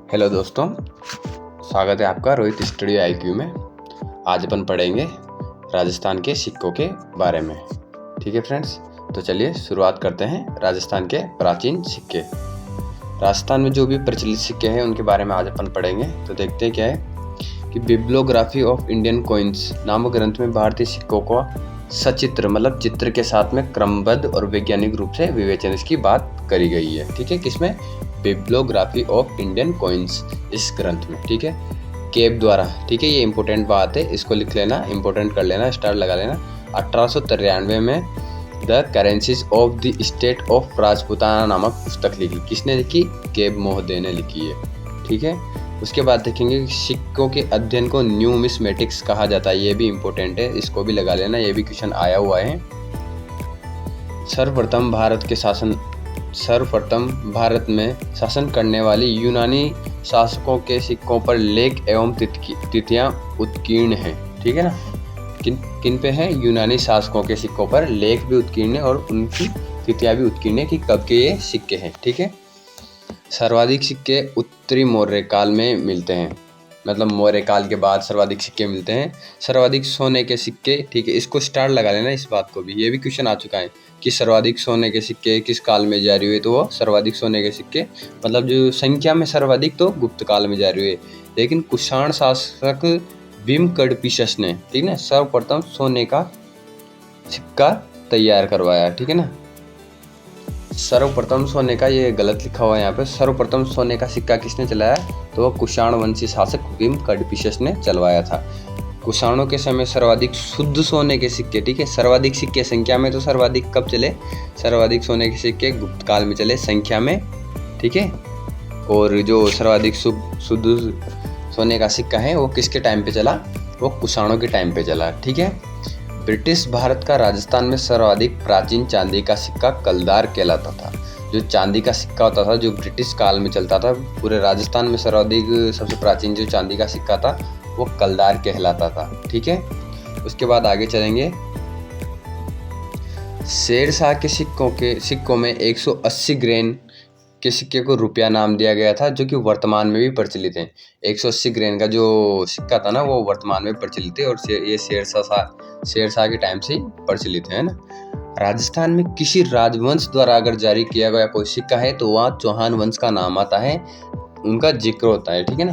Hello दोस्तों, स्वागत है आपका रोहित स्टडी IQ में। आज अपन पढ़ेंगे राजस्थान के सिक्कों के बारे में। ठीक है फ्रेंड्स, तो चलिए शुरुआत करते हैं राजस्थान के प्राचीन सिक्के। राजस्थान में जो भी प्रचलित सिक्के हैं उनके बारे में आज अपन पढ़ेंगे। तो देखते हैं क्या है कि बिब्लियोग्राफी ऑफ इंडियन कॉइन्स नामक ग्रंथ में भारतीय सिक्कों को सचित्र मतलब चित्र के साथ में क्रमबद्ध और वैज्ञानिक रूप से विवेचन इसकी बात करी गई है। ठीक है, किसमें? बिब्लियोग्राफी ऑफ इंडियन कॉइन्स इस ग्रंथ में। ठीक है, केब द्वारा। ठीक है, ये इंपॉर्टेंट बात है, इसको लिख लेना, इंपॉर्टेंट कर लेना, स्टार लगा लेना। 1893 में the currencies of the state of Rajputana नामक पुस्तक लिखी। किसने लिखी? केब महोदय ने लिखी है। ठीक है, उसके बाद देखेंगे सिक्कों के अध्ययन को न्यूमिस्मेटिक्स कहा जाता है। ये भी इंपॉर्टेंट है, इसको भी लगा लेना, ये भी क्वेश्चन आया हुआ है। सर्वप्रथम भारत में शासन करने वाली यूनानी शासकों के सिक्कों पर लेख एवं तिथियां उत्कीर्ण हैं। ठीक है ना, किन पे हैं? यूनानी शासकों के सिक्कों पर लेख भी उत्कीर्ण है और उनकी तिथियां भी उत्कीर्ण है कि कब के ये सिक्के हैं। ठीक है, सर्वाधिक सिक्के उत्तरी मौर्य काल में मिलते हैं, मतलब मौर्य काल के बाद सर्वाधिक सिक्के मिलते हैं। सर्वाधिक सोने के सिक्के, ठीक है, इसको स्टार लगा लेना इस बात को भी, ये भी क्वेश्चन आ चुका है कि सर्वाधिक सोने के सिक्के किस काल में जारी हुए। तो वो सर्वाधिक सोने के सिक्के मतलब जो संख्या में सर्वाधिक तो गुप्त काल में जारी हुए, लेकिन कुषाण शासक भीम कड़पिशस ने, ठीक है, सर्वप्रथम सोने का सिक्का तैयार करवाया। ठीक है ना, सर्वप्रथम सोने का, ये गलत लिखा हुआ है यहाँ पे, सर्वप्रथम सोने का सिक्का किसने चलाया? तो वो कुषाण वंशी शासक भीम कड़पिशस ने चलवाया था। कुषाणों के समय सर्वाधिक शुद्ध सोने के सिक्के, ठीक है, सर्वाधिक सिक्के संख्या में तो सर्वाधिक कब चले? सर्वाधिक सोने के सिक्के गुप्त काल में चले संख्या में। ठीक है, और जो सर्वाधिक शुद्ध सोने का सिक्का है वो किसके टाइम पे चला? वो कुषाणों के टाइम पे चला। ठीक है, ब्रिटिश भारत का राजस्थान में सर्वाधिक प्राचीन चांदी का सिक्का कलदार कहलाता था। जो चांदी का सिक्का होता था जो ब्रिटिश काल में चलता था, पूरे राजस्थान में सर्वाधिक सबसे प्राचीन जो चांदी का सिक्का था वो कलदार कहलाता था। ठीक है, उसके बाद आगे चलेंगे। शेरशाह के सिक्कों में 180 ग्रेन के सिक्के को रुपया नाम दिया गया था, जो कि वर्तमान में भी प्रचलित है। 180 ग्रेन का जो सिक्का था ना वो वर्तमान में प्रचलित है और ये शेरशाह के टाइम से ही प्रचलित है ना। राजस्थान में किसी राजवंश द्वारा अगर जारी किया गया कोई सिक्का है तो वहाँ चौहान वंश का नाम आता है, उनका जिक्र होता है। ठीक है ना,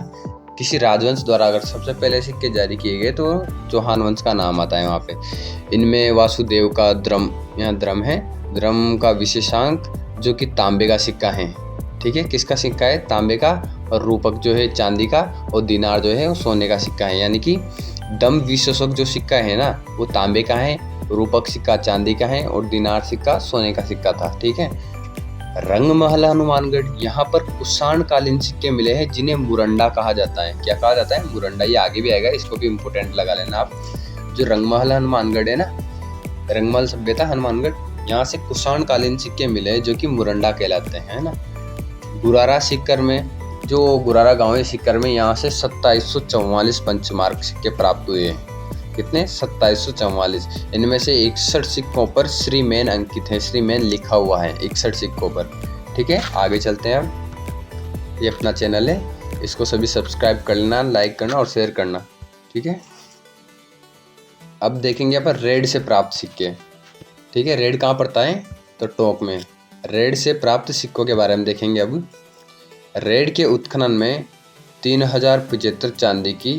किसी राजवंश द्वारा अगर सबसे पहले सिक्के जारी किए गए तो चौहान वंश का नाम आता है वहाँ पे। इनमें वासुदेव का द्रम, यहाँ द्रम है, द्रम का विशेषांक जो कि तांबे का सिक्का है। ठीक है, किसका सिक्का है? तांबे का, और रूपक जो है चांदी का, और दिनार जो है वो सोने का सिक्का है। यानी कि दम विशेषक जो सिक्का है ना वो तांबे का है, रूपक सिक्का चांदी का है और दिनार सिक्का सोने का सिक्का था। ठीक है, रंगमहल हनुमानगढ़, यहाँ पर कुषाण कालीन सिक्के मिले हैं जिन्हें मुरंडा कहा जाता है। क्या कहा जाता है? मुरंडा। ये आगे भी आएगा, इसको भी इम्पोर्टेंट लगा लेना आप। जो रंगमहल हनुमानगढ़ है ना, रंगमहल सभ्यता हनुमानगढ़, यहाँ से कुषाण कालीन सिक्के मिले हैं जो कि मुरंडा कहलाते हैं ना। गुरारा सीकर में, जो गुरारा गांव है सीकर में, यहाँ से 2744 पंचमार्क सिक्के प्राप्त हुए हैं। कितने? 2744। इनमें से 61 सिक्कों पर श्रीमेन अंकित है, श्रीमेन लिखा हुआ है 61 सिक्कों पर। ठीक है, आगे चलते हैं अब। ये अपना चैनल है, इसको सभी सब्सक्राइब कर लेना, लाइक करना और शेयर करना। ठीक है, अब देखेंगे यहाँ पर रेड से प्राप्त सिक्के। ठीक है, रेड कहाँ पड़ता है? तो टोंक में। रेड से प्राप्त सिक्कों के बारे में देखेंगे अब। रेड के उत्खनन में 3075 चांदी की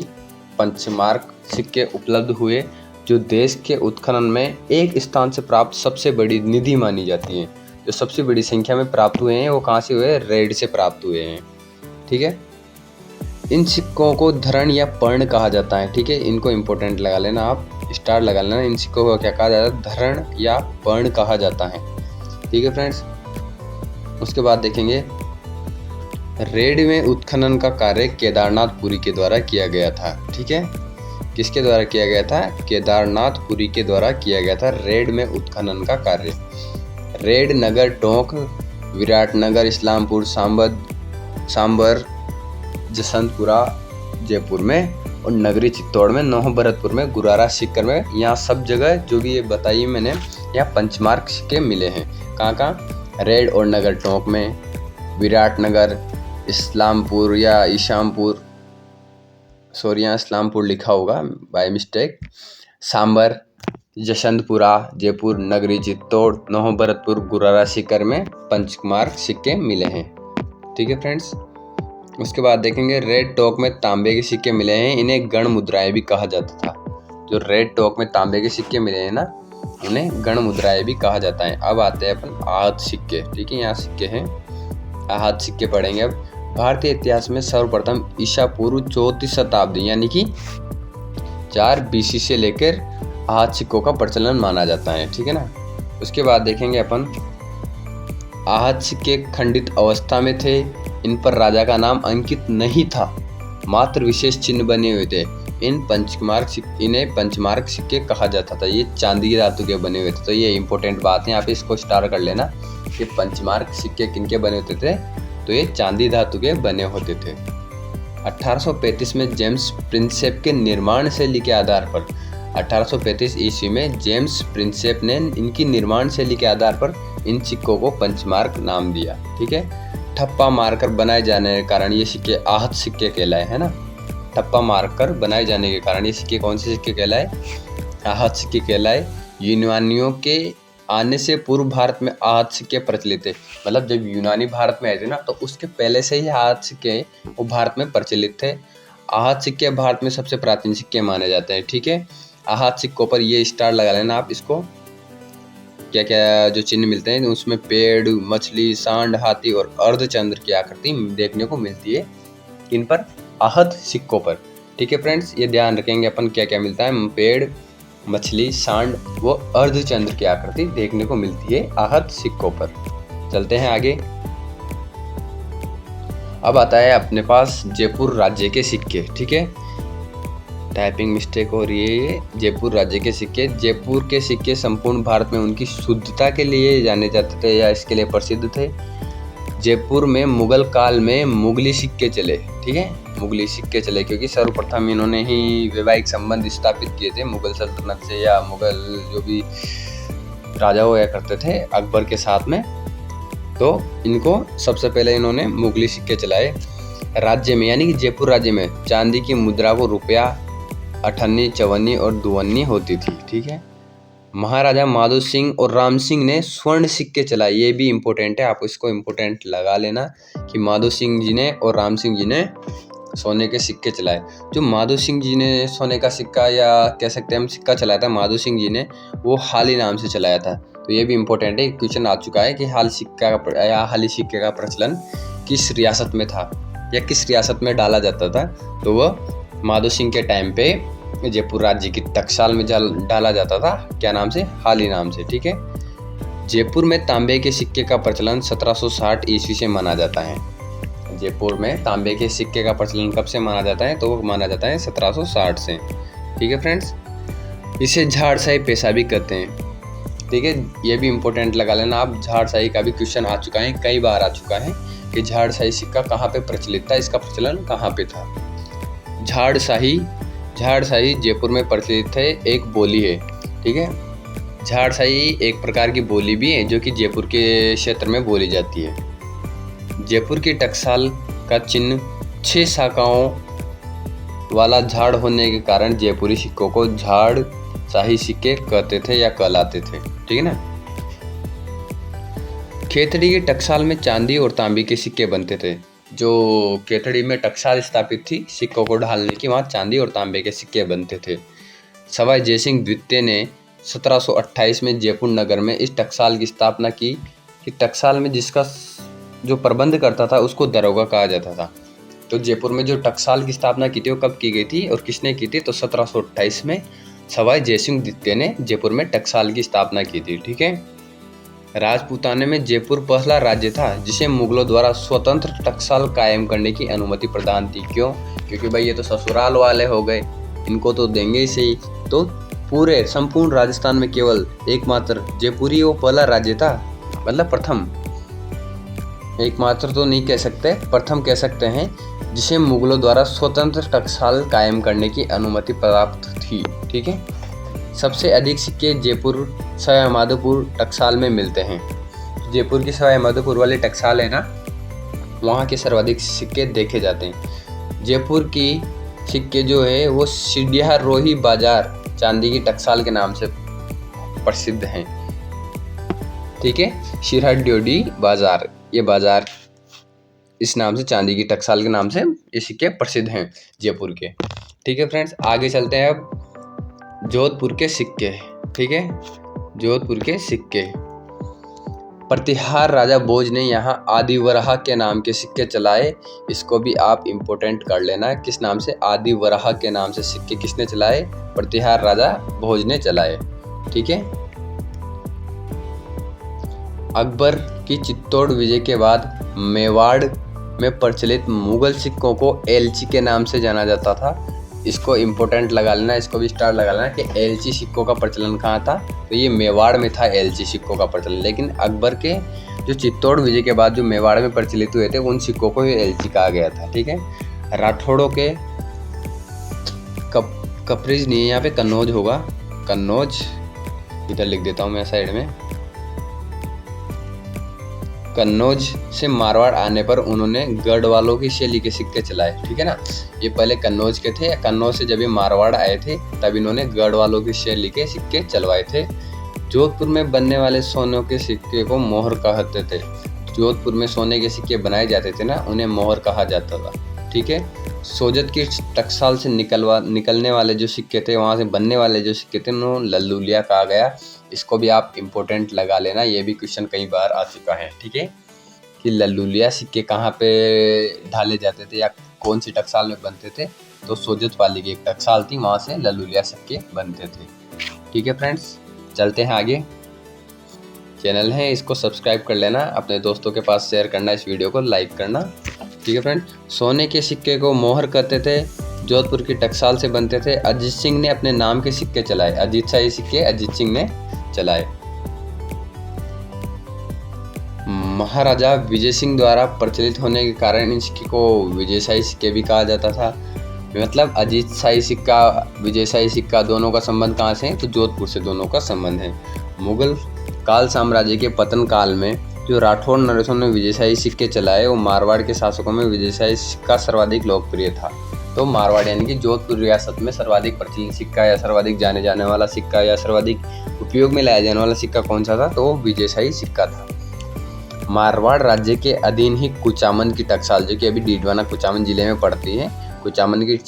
पंचमार्क सिक्के उपलब्ध हुए, जो देश के उत्खनन में एक स्थान से प्राप्त सबसे बड़ी निधि मानी जाती है। जो सबसे बड़ी संख्या में प्राप्त हुए हैं वो कहाँ से हुए? रेड से प्राप्त हुए हैं। ठीक है, इन सिक्कों को धरण या पर्ण कहा जाता है। ठीक है, इनको इंपॉर्टेंट लगा लेना आप, स्टार लगा लेना। इन सिक्कों को क्या कहा जाता है? धरण या पर्ण कहा जाता है। ठीक है फ्रेंड्स, उसके बाद देखेंगे रेड में उत्खनन का कार्य केदारनाथपुरी के द्वारा किया गया था। ठीक है, किसके द्वारा किया गया था? केदारनाथपुरी के द्वारा किया गया था रेड में उत्खनन का कार्य। रेड नगर टोंक, विराटनगर, इस्लामपुर, सांबर, जसवंतपुरा जयपुर में, और नगरी चित्तौड़ में, नौभरतपुर में, गुरारा सीकर में, यहाँ सब जगह जो भी ये बताई मैंने, यहाँ पंचमार्क सिक्के मिले हैं। कहाँ? रेड और नगर टोंक में, विराटनगर, इस्लामपुर या इशामपुर, सॉरी यहाँ इस्लामपुर लिखा होगा बाय मिस्टेक, सांबर, यशवंतपुरा, जयपुर नगरी, चित्तौड़, नौभरतपुर, गुरारा सीकर में पंचमार्क सिक्के मिले हैं। ठीक है फ्रेंड्स। उसके बाद देखेंगे रेड टॉक में तांबे के सिक्के मिले हैं, इन्हें गण मुद्राएं भी कहा जाता था। जो रेड टॉक में तांबे के सिक्के मिले हैं ना, उन्हें गण मुद्राएं भी कहा जाता है। अब आते हैं अपन आहत सिक्के। ठीक है, यहाँ सिक्के हैं, आहत सिक्के पढ़ेंगे। अब भारतीय इतिहास में सर्वप्रथम ईसा पूर्व 4वीं शताब्दी यानी कि 4 BC से लेकर आहत सिक्कों का प्रचलन माना जाता है। ठीक है ना। उसके बाद देखेंगे अपन आहत सिक्के खंडित अवस्था में थे, इन पर राजा का नाम अंकित नहीं था, मात्र विशेष चिन्ह बने हुए थे। इन्हें पंचमार्क सिक्के कहा जाता था। ये चांदी की धातु के बने हुए थे। तो ये इंपॉर्टेंट बात है, यहाँ पे इसको स्टार कर लेना कि पंचमार्क सिक्के किनके बने होते थे, तो ये चांदी धातु के बने होते थे। 1835 में जेम्स प्रिंसेप के निर्माण शैली के आधार पर 1835 ईस्वी में जेम्स प्रिंसेप ने इनकी निर्माण शैली के आधार पर इन सिक्कों को पंचमार्क नाम दिया। ठीक है। ठप्पा मारकर बनाए जाने के कारण ये सिक्के आहत सिक्के कहलाए, है ना। ठप्पा मारकर बनाए जाने के कारण ये सिक्के कौन से सिक्के कहलाए, आहत सिक्के कहलाए। यूनानियों के आने से पूर्व भारत में आहत सिक्के प्रचलित थे। मतलब जब यूनानी भारत में आए थे ना, तो उसके पहले से ही आहत सिक्के वो भारत में प्रचलित थे। आहत सिक्के भारत में सबसे प्राचीन सिक्के माने जाते हैं। ठीक है। आहत सिक्कों पर ये स्टार लगा लेना आप। इसको क्या क्या जो चिन्ह मिलते हैं उसमें पेड़, मछली, सांड, हाथी और अर्धचंद्र की आकृति देखने को मिलती है इन पर, आहत सिक्कों पर। ठीक है फ्रेंड्स, ये ध्यान रखेंगे अपन क्या क्या मिलता है। पेड़, मछली, सांड वो अर्धचंद्र की आकृति देखने को मिलती है आहत सिक्कों पर। चलते हैं आगे। अब आता है अपने पास जयपुर राज्य के सिक्के। ठीक है, टाइपिंग मिस्टेक हो रही है ये। जयपुर राज्य के सिक्के। जयपुर के सिक्के संपूर्ण भारत में उनकी शुद्धता के लिए जाने जाते थे या इसके लिए प्रसिद्ध थे। जयपुर में मुगल काल में मुगली सिक्के चले। ठीक है, मुगली सिक्के चले क्योंकि सर्वप्रथम इन्होंने ही वैवाहिक संबंध स्थापित किए थे मुगल सल्तनत से, या मुगल जो भी राजा हुआ करते थे अकबर के साथ में, तो इनको सबसे पहले इन्होंने मुगली सिक्के चलाए। राज्य में यानी कि जयपुर राज्य में चांदी की मुद्रा को रुपया, अठन्नी, चवन्नी और दुवन्नी होती थी। ठीक है। महाराजा माधो सिंह और राम सिंह ने स्वर्ण सिक्के चलाए। ये भी इम्पोर्टेंट है, आप इसको इम्पोर्टेंट लगा लेना कि माधो सिंह जी ने और राम सिंह जी ने सोने के सिक्के चलाए। जो माधो सिंह जी ने सोने का सिक्का या कह सकते हैं हम सिक्का चलाया था माधो सिंह जी ने, वो हाली नाम से चलाया था। तो ये भी इम्पोर्टेंट है, क्वेश्चन आ चुका है कि हाली सिक्के का प्रचलन किस रियासत में था या किस रियासत में डाला जाता था। तो वह माधो सिंह के टाइम पे जयपुर राज्य की टकसाल में डाला जाता था। क्या नाम से? हाली नाम से। ठीक है। जयपुर में तांबे के सिक्के का प्रचलन 1760 ईस्वी से माना जाता है। जयपुर में तांबे के सिक्के का प्रचलन कब से माना जाता है? तो वो माना जाता है 1760 से। ठीक है फ्रेंड्स, इसे झाड़शाही पेशा भी कहते हैं। ठीक है, ये भी इम्पोर्टेंट लगा लेना आप। झाड़शाही का भी क्वेश्चन आ चुका है, कई बार आ चुका है कि झाड़शाही सिक्का कहाँ पे प्रचलित था, इसका प्रचलन कहाँ पे था। झाड़शाही जयपुर में प्रचलित है, एक बोली है। ठीक है, झाड़शाही एक प्रकार की बोली भी है जो कि जयपुर के क्षेत्र में बोली जाती है। जयपुर की टकसाल का चिन्ह 6 शाखाओं वाला झाड़ होने के कारण जयपुरी सिक्कों को झाड़शाही सिक्के कहते थे या कहलाते थे। ठीक है ना। खेतड़ी की टकसाल में चांदी और तांबे के सिक्के बनते थे। जो खेतड़ी में टकसाल स्थापित थी सिक्कों को ढालने की, वहाँ चांदी और तांबे के सिक्के बनते थे। सवाई जयसिंह द्वितीय ने 1728 में जयपुर नगर में इस टकसाल की स्थापना की कि टकसाल में जिसका जो प्रबंध करता था उसको दरोगा कहा जाता था। तो जयपुर में जो टकसाल की स्थापना की थी वो कब की गई थी और किसने की थी? तो 1728 में सवाई जयसिंह द्वितीय ने जयपुर में टकसाल की स्थापना की थी। ठीक है। राजपूताने में जयपुर पहला राज्य था जिसे मुगलों द्वारा स्वतंत्र टकसाल कायम करने की अनुमति प्रदान थी। क्यों? क्योंकि भाई ये तो ससुराल वाले हो गए, इनको तो देंगे ही सही। तो पूरे संपूर्ण राजस्थान में केवल एकमात्र जयपुरी वो पहला राज्य था, मतलब प्रथम, एकमात्र तो नहीं कह सकते, प्रथम कह सकते हैं, जिसे मुगलों द्वारा स्वतंत्र टकसाल कायम करने की अनुमति प्राप्त थी। ठीक है। सबसे अधिक सिक्के जयपुर सवाईमाधोपुर टकसाल में मिलते हैं। जयपुर की सवाईमाधोपुर वाली टकसाल है ना, वहाँ के सर्वाधिक सिक्के देखे जाते हैं। जयपुर की सिक्के जो है वो सिडियारोही बाजार चांदी की टकसाल के नाम से प्रसिद्ध हैं। ठीक है, सिरहट्टी बाजार, ये बाजार इस नाम से, चांदी की टकसाल के नाम से ये सिक्के प्रसिद्ध हैं जयपुर के। ठीक है फ्रेंड्स, आगे चलते हैं अब जोधपुर के सिक्के। ठीक है, जोधपुर के सिक्के। प्रतिहार राजा भोज ने यहाँ आदिवराह के नाम के सिक्के चलाए। इसको भी आप इम्पोर्टेंट कर लेना, किस नाम से, आदिवराह के नाम से सिक्के किसने चलाए, प्रतिहार राजा भोज ने चलाए। ठीक है, अकबर की चित्तौड़ विजय के बाद मेवाड़ में प्रचलित मुगल सिक्कों को एलची के नाम से जाना जाता था। इसको इम्पोर्टेंट लगा लेना, इसको भी स्टार लगा लेना कि एलची सिक्कों का प्रचलन कहाँ था, तो ये मेवाड़ में था एलची सिक्कों का प्रचलन। लेकिन अकबर के जो चित्तौड़ विजय के बाद जो मेवाड़ में प्रचलित हुए थे उन सिक्कों को एलची कहा गया था। ठीक है, राठौड़ों के कपरिज नहीं है, यहाँ पे कन्नौज होगा, कन्नौज, इधर लिख देता हूँ मैं साइड में। कन्नौज से मारवाड़ आने पर उन्होंने गढ़वालों की शैली के सिक्के चलाए। ठीक है ना, ये पहले कन्नौज के थे, कन्नौज से जब ये मारवाड़ आए थे तब इन्होंने गढ़वालों की शैली के सिक्के चलवाए थे। जोधपुर में बनने वाले सोने के सिक्के को मोहर कहते थे। जोधपुर में सोने के सिक्के बनाए जाते थे ना, उन्हें मोहर कहा जाता था। ठीक है, सोजत की टकसाल से निकलने वाले जो सिक्के थे, वहाँ से बनने वाले जो सिक्के थे उन्हें लल्लूलिया कहा गया। इसको भी आप इम्पोर्टेंट लगा लेना, ये भी क्वेश्चन कई बार आ चुका है। ठीक है, कि लल्लूलिया सिक्के कहाँ पे ढाले जाते थे या कौन सी टकसाल में बनते थे, तो सोजत वाली की एक टकसाल थी, वहाँ से लल्लूलिया सिक्के बनते थे। ठीक है फ्रेंड्स, चलते हैं आगे। चैनल है, इसको सब्सक्राइब कर लेना, अपने दोस्तों के पास शेयर करना, इस वीडियो को लाइक करना। ठीक है फ्रेंड्स, सोने के सिक्के को मोहर कहते थे, जोधपुर की टकसाल से बनते थे। अजीत सिंह ने अपने नाम के सिक्के चलाए, अजीत शाही सिक्के अजीत सिंह ने चलाए। महाराजा विजय सिंह द्वारा प्रचलित होने के कारण इन सिक्के को विजय शाही सिक्के भी कहा जाता था। मतलब अजीत शाही सिक्का, विजय शाही सिक्का, दोनों का संबंध कहाँ से है, तो जोधपुर से दोनों का संबंध है। मुगल काल साम्राज्य के पतन काल में जो राठौड़ नरेशों ने विजय शाही सिक्के चलाए, वो मारवाड़ के शासकों में विजय शाही सिक्का सर्वाधिक लोकप्रिय था। तो मारवाड़ यानी कि जोधपुर रियासत में सर्वाधिक प्रचलित सिक्का या सर्वाधिक जाने जाने वाला सिक्का या सर्वाधिक उपयोग में लाया जाने वाला सिक्का कौन सा था, तो वो विजय शाही सिक्का था। मारवाड़ राज्य के अधीन ही कुचामन की टकसाल, जो कि अभी डीडवाना कुचामन जिले में पड़ती है, कुचामन की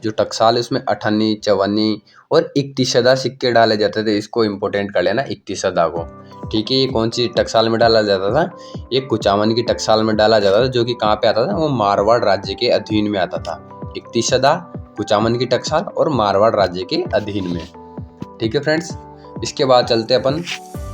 जो टकसाल है उसमें अठन्नी, चवन्नी और इक्तीसदा सिक्के डाले जाते थे। इसको इम्पोर्टेंट कर लेना, इक्तीसदा को। ठीक है, ये कौन सी टकसाल में डाला जाता था, ये कुचामन की टकसाल में डाला जाता था, जो कि कहाँ पे आता था, वो मारवाड़ राज्य के अधीन में आता था। इक्तीसदा कुचामन की टकसाल और मारवाड़ राज्य के अधीन में। ठीक है फ्रेंड्स, इसके बाद चलते अपन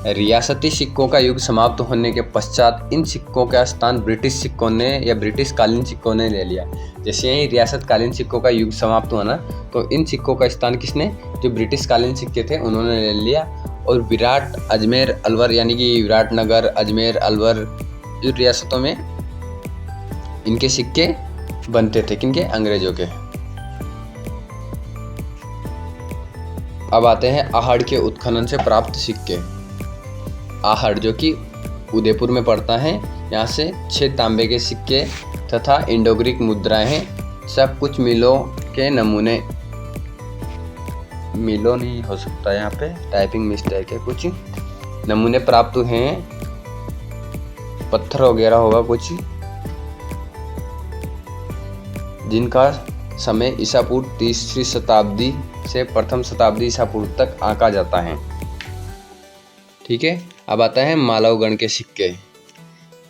रियासती सिक्कों का युग समाप्त होने के पश्चात इन सिक्कों का स्थान ब्रिटिश सिक्कों ने या ब्रिटिश कालीन सिक्कों ने ले लिया। जैसे ही रियासत कालीन सिक्कों का युग समाप्त हुआ ना, तो इन सिक्कों का स्थान किसने, जो ब्रिटिश कालीन सिक्के थे उन्होंने ले लिया। और विराट, अजमेर, अलवर यानी कि विराटनगर, अजमेर, अलवर जो रियासतों में इनके सिक्के बनते थे, किनके, अंग्रेजों के। अब आते हैं आहड़ के उत्खनन से प्राप्त सिक्के। आहड़ जो कि उदयपुर में पड़ता है, यहाँ से 6 तांबे के सिक्के तथा इंडोग्रीक मुद्राएं हैं। सब कुछ मिलों के नमूने, मिलो नहीं हो सकता, यहाँ पे टाइपिंग मिस्टेक है, कुछ नमूने प्राप्त हुए हैं, पत्थर वगैरह होगा कुछ, जिनका समय ईसा पूर्व 3वीं शताब्दी से प्रथम शताब्दी ईसा पूर्व तक आंका जाता है। ठीक है, अब आता है मालवगण के सिक्के।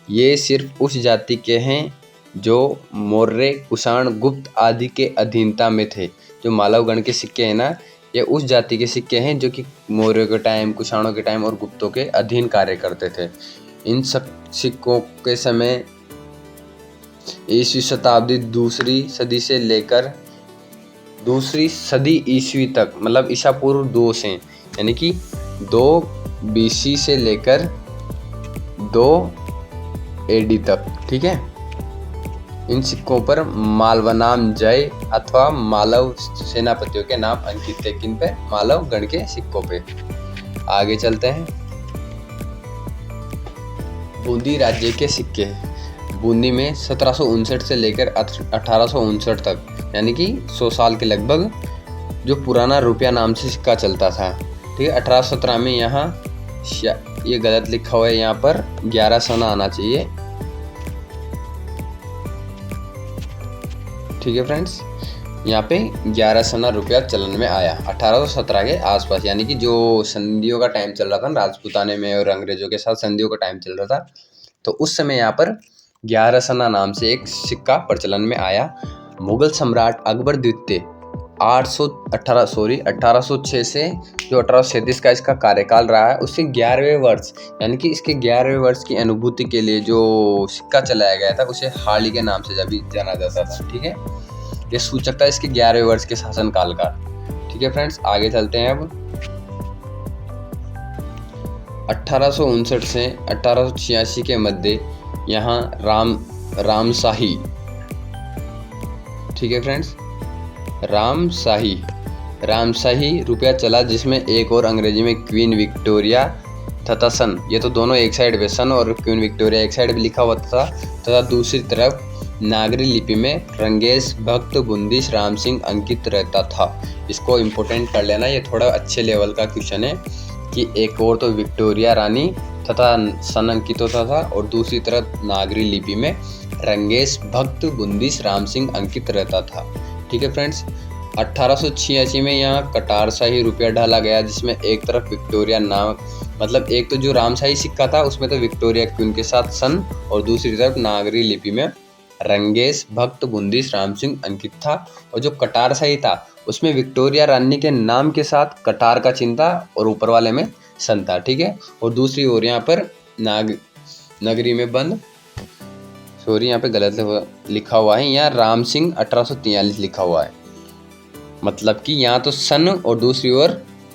ये सिर्फ उस जाति के हैं जो मौर्य, कुषाण, गुप्त आदि के अधीनता में थे। जो मालवगण के सिक्के हैं ना, ये उस जाति के सिक्के हैं जो कि मौर्य के टाइम, कुषाणों के टाइम और गुप्तों के अधीन कार्य करते थे। इन सिक्कों के समय ईसवी शताब्दी 2री सदी से लेकर 2री सदी ईस्वी तक, मतलब ईसा पूर्व 2 से, यानी कि 2 BC से लेकर 2 AD तक। ठीक है, इन सिक्कों पर मालवनाम जय अथवा मालव सेनापतियों के नाम अंकित थे। किन पे, मालवगण के सिक्कों पे। आगे चलते हैं, बूंदी राज्य के सिक्के। बूंदी में 1759 से लेकर 1859 तक, यानी कि 100 साल के लगभग, जो पुराना रुपया नाम से सिक्का चलता था। ठीक है, 1817 में यहाँ, ये गलत लिखा हुआ है यहाँ पर, 11 सना आना चाहिए। ठीक है फ्रेंड्स, यहाँ पे 11 सना रुपया चलन में आया 1817 के आसपास, यानी कि जो संधियों का टाइम चल रहा था ना, राजपूताने में और अंग्रेजों के साथ संधियों का टाइम चल रहा था, तो उस समय यहाँ पर 11 सना नाम से एक सिक्का प्रचलन में आया। मुगल सम्राट अकबर द्वितीय 1806 से जो 1837 का इसका कार्यकाल रहा है, उसके 11वें वर्ष, यानी कि इसके 11वें वर्ष की अनुभूति के लिए जो सिक्का चलाया गया था, उसे हाली के नाम से भी जाना जाता था। ठीक है, ये सूचक था इसके 11वें वर्ष के शासनकाल का। ठीक है फ्रेंड्स, आगे चलते हैं। अब 1859 से 1886 के मध्य यहाँ रामशाही, ठीक है फ्रेंड्स, रामशाही रुपया चला, जिसमें एक और अंग्रेजी में क्वीन विक्टोरिया तथा सन, ये तो दोनों एक साइड पे, सन और क्वीन विक्टोरिया एक साइड पे लिखा हुआ था, तथा दूसरी तरफ नागरी लिपि में रंगेश भक्त बुंदीश राम सिंह अंकित रहता था। इसको इम्पोर्टेंट कर लेना, ये थोड़ा अच्छे लेवल का क्वेश्चन है कि एक और तो विक्टोरिया रानी तथा सन अंकित होता था और दूसरी तरफ नागरी लिपि में रंगेश भक्त बुंदीश राम सिंह अंकित रहता था। ठीक है फ्रेंड्स, 1886 में यहाँ कटारशाही रुपया डाला गया, जिसमें एक तरफ विक्टोरिया नाम, मतलब एक तो जो रामशाही सिक्का था उसमें तो विक्टोरिया क्वीन के साथ सन, और दूसरी तरफ नागरी लिपि में रंगेश भक्त बुंदीश राम सिंह अंकित था। और जो कटारशाही था उसमें विक्टोरिया रानी के नाम के साथ कटार का चिन्ह था और ऊपर वाले में सन था। ठीक है, और दूसरी ओर यहाँ पर नगरी में बंद, सॉरी यहाँ पे गलत लिखा हुआ है, यहाँ राम सिंह 1843 लिखा हुआ है, मतलब कि यहाँ तो सन और दूसरी ओर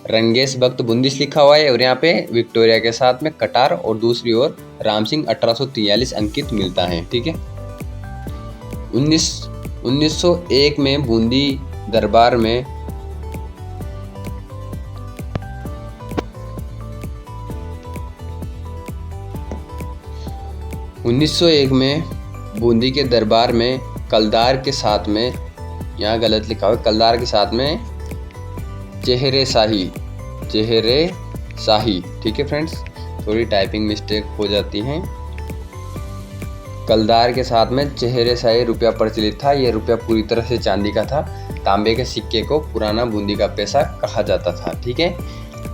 रंगेश भक्त बुंदीश लिखा हुआ है, और यहाँ पे विक्टोरिया के साथ में कटार और दूसरी ओर राम सिंह 1843 अंकित मिलता है। ठीक है, 1901 में बूंदी दरबार में बूंदी के दरबार में कलदार के साथ में, यहाँ गलत लिखा हुआ है, कलदार के साथ में चेहरे शाही। ठीक है फ्रेंड्स, थोड़ी टाइपिंग मिस्टेक हो जाती है। कलदार के साथ में चेहरे शाही रुपया प्रचलित था। यह रुपया पूरी तरह से चांदी का था। तांबे के सिक्के को पुराना बूंदी का पैसा कहा जाता था। ठीक है,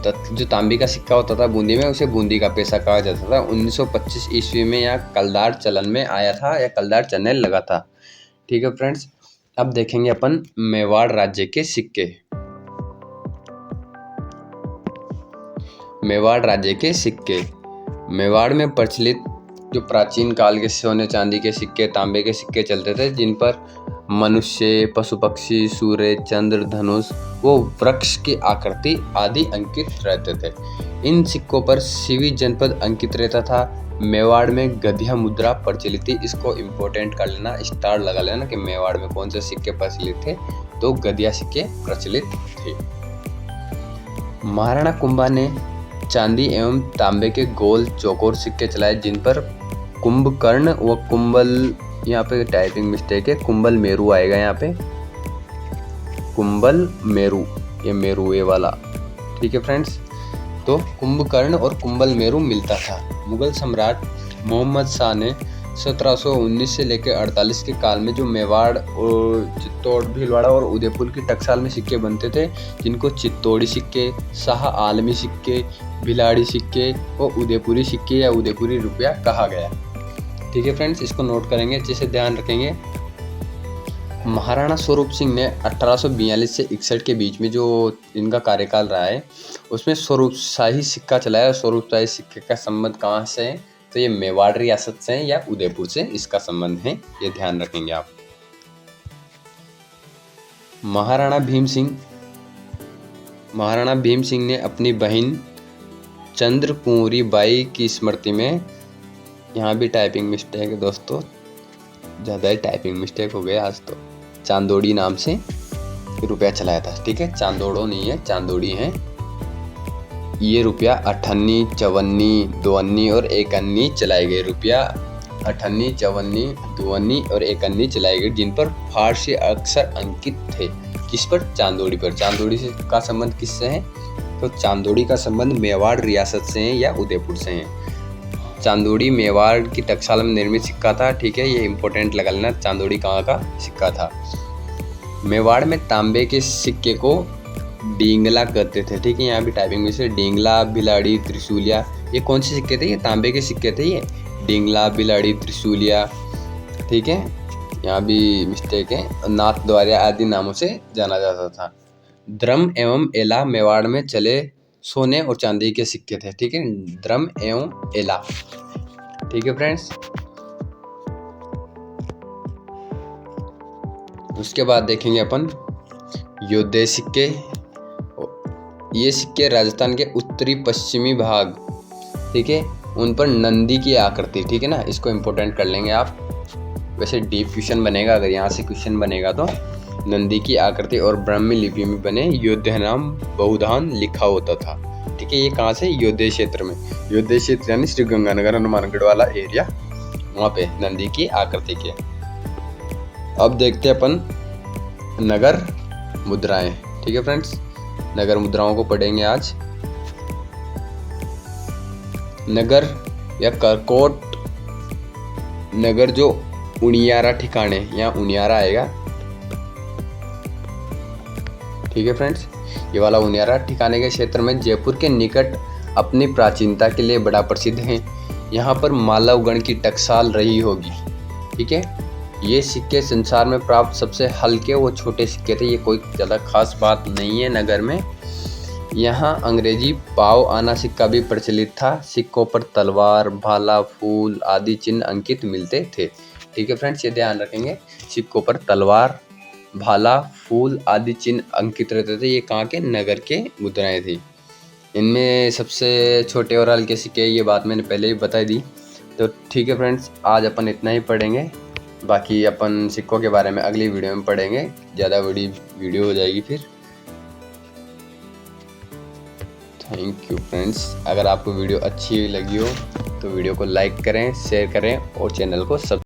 तो जो तांबे का सिक्का होता था बूंदी में, उसे बूंदी का पैसा कहा जाता था। 1925 ईस्वी में यहाँ कलदार चलन में आया था, या कलदार चलने लगा था। ठीक है फ्रेंड्स, अब देखेंगे अपन मेवाड़ राज्य के सिक्के। मेवाड़ राज्य के सिक्के, मेवाड़ में प्रचलित जो प्राचीन काल के सोने चांदी के सिक्के, तांबे के सिक्के चलते थे, जिन पर मनुष्य, पशु पक्षी, सूर्य, चंद्र, धनुष वो वृक्ष की आकृति आदि अंकित रहते थे। इन सिक्कों पर सीवी जनपद अंकित रहता था। मेवाड़ में गधिया मुद्रा प्रचलित थी। इसको इम्पोर्टेंट कर लेना, स्टार लगा लेना कि मेवाड़ में कौन से सिक्के प्रचलित थे, तो गधिया सिक्के प्रचलित थे। महाराणा कुंभा ने चांदी एवं तांबे के गोल चौकोर सिक्के चलाए, जिन पर कुंभकर्ण व कुंभल, यहाँ पे टाइपिंग मिस्टेक है, कुंभल मेरू आएगा यहाँ पे, कुंभल मेरू, ये मेरू ये वाला। ठीक है फ्रेंड्स, तो कुंभकर्ण और कुंभल मेरू मिलता था। मुगल सम्राट मोहम्मद शाह ने 1719 से लेकर 48 के काल में जो मेवाड़ और चित्तौड़, भीलवाड़ा और उदयपुर की टकसाल में सिक्के बनते थे, जिनको चित्तौड़ी सिक्के, शाह आलमी सिक्के, भिलाड़ी सिक्के और उदयपुरी सिक्के या उदयपुरी रुपया कहा गया। ठीक है फ्रेंड्स, इसको नोट करेंगे, अच्छे से ध्यान रखेंगे। महाराणा स्वरूप सिंह ने 1842 से 61 के बीच में जो इनका कार्यकाल रहा है, उसमें स्वरूप शाही सिक्का चलाया। स्वरूप शाही सिक्के का संबंध कहाँ से है, तो ये मेवाड़ रियासत से या उदयपुर से इसका संबंध है, ये ध्यान रखेंगे आप। महाराणा भीम सिंह ने अपनी बहन चंद्रकुंवरी बाई की स्मृति में, यहाँ भी टाइपिंग मिस्टेक है दोस्तों, ज़्यादा ही टाइपिंग मिस्टेक हो गया आज तो, चांदोड़ी नाम से रुपया चलाया था। ठीक है, चांदोड़ो नहीं है, चांदोड़ी है। ये रुपया 58, 54, 2 अन्नी और 1 अन्नी चलाए गए। रुपया अठन्नी, चौवन्नी, दुवन्नी और एकन्नी चलाई गई, जिन पर फारसी अक्षर अंकित थे। किस पर? चांदोड़ी पर। चांदोड़ी से का संबंध किससे है? तो चांदोड़ी का संबंध मेवाड़ रियासत से है या उदयपुर से है। चांदोड़ी मेवाड़ की टकसाल में निर्मित सिक्का था। ठीक है, ये इंपॉर्टेंट लगा लेना, चांदोड़ी कहाँ का सिक्का था। मेवाड़ में तांबे के सिक्के को डींगला कहते थे। ठीक है, यहाँ भी टाइपिंग में से डींगला, भिलाड़ी, त्रिशूलिया, ये कौन से सिक्के थे? ये तांबे के सिक्के थे। ये डींगला, भिलाड़ी, त्रिशूलिया, ठीक है, यहाँ भी मिस्टेक है, नाथ द्वारा आदि नामों से जाना जाता था। द्रम एवं एला मेवाड़ में चले सोने और चांदी के सिक्के थे। ठीक है, द्रम एवं एला। ठीक है फ्रेंड्स, उसके बाद देखेंगे अपन योद्धे सिक्के। ये सिक्के राजस्थान के उत्तरी पश्चिमी भाग, ठीक है, उन पर नंदी की आकृति, ठीक है ना, इसको इम्पोर्टेंट कर लेंगे आप। वैसे डीप क्वेश्चन बनेगा, अगर यहाँ से क्वेश्चन बनेगा तो नंदी की आकृति और ब्राह्मी लिपि में बने योद्धे नाम बहुधान लिखा होता था। ठीक है, ये कहाँ से? योद्धे क्षेत्र में। योद्धे क्षेत्र यानी श्री गंगानगर हनुमानगढ़ वाला एरिया, वहाँ पे नंदी की आकृति के। अब देखते हैं अपन नगर मुद्राएं। ठीक है फ्रेंड्स, नगर मुद्राओं को पढ़ेंगे आज। नगर या करकोट नगर जो उनियारा ठिकाने, यहाँ उनियारा आएगा। ठीक है फ्रेंड्स, ये वाला उनियारा ठिकाने के क्षेत्र में जयपुर के निकट अपनी प्राचीनता के लिए बड़ा प्रसिद्ध है। यहाँ पर मालवगण की टकसाल रही होगी। ठीक है, ये सिक्के संसार में प्राप्त सबसे हल्के व छोटे सिक्के थे। ये कोई ज़्यादा खास बात नहीं है नगर में। यहाँ अंग्रेजी पाव आना सिक्का भी प्रचलित था। सिक्कों पर तलवार, भाला, फूल आदि चिन्ह अंकित मिलते थे। ठीक है फ्रेंड्स, ये ध्यान रखेंगे, सिक्कों पर तलवार, भाला, फूल आदि चिन्ह अंकित रहते थे। ये कहाँ के? नगर के मुद्राएं थी। इनमें सबसे छोटे और हल्के सिक्के, ये बात मैंने पहले ही बता दी। तो ठीक है फ्रेंड्स, आज अपन इतना ही पढ़ेंगे। बाकी अपन सिक्कों के बारे में अगली वीडियो में पढ़ेंगे, ज़्यादा बड़ी वीडियो हो जाएगी फिर। थैंक यू फ्रेंड्स, अगर आपको वीडियो अच्छी लगी हो तो वीडियो को लाइक करें, शेयर करें और चैनल को सब्सक्राइब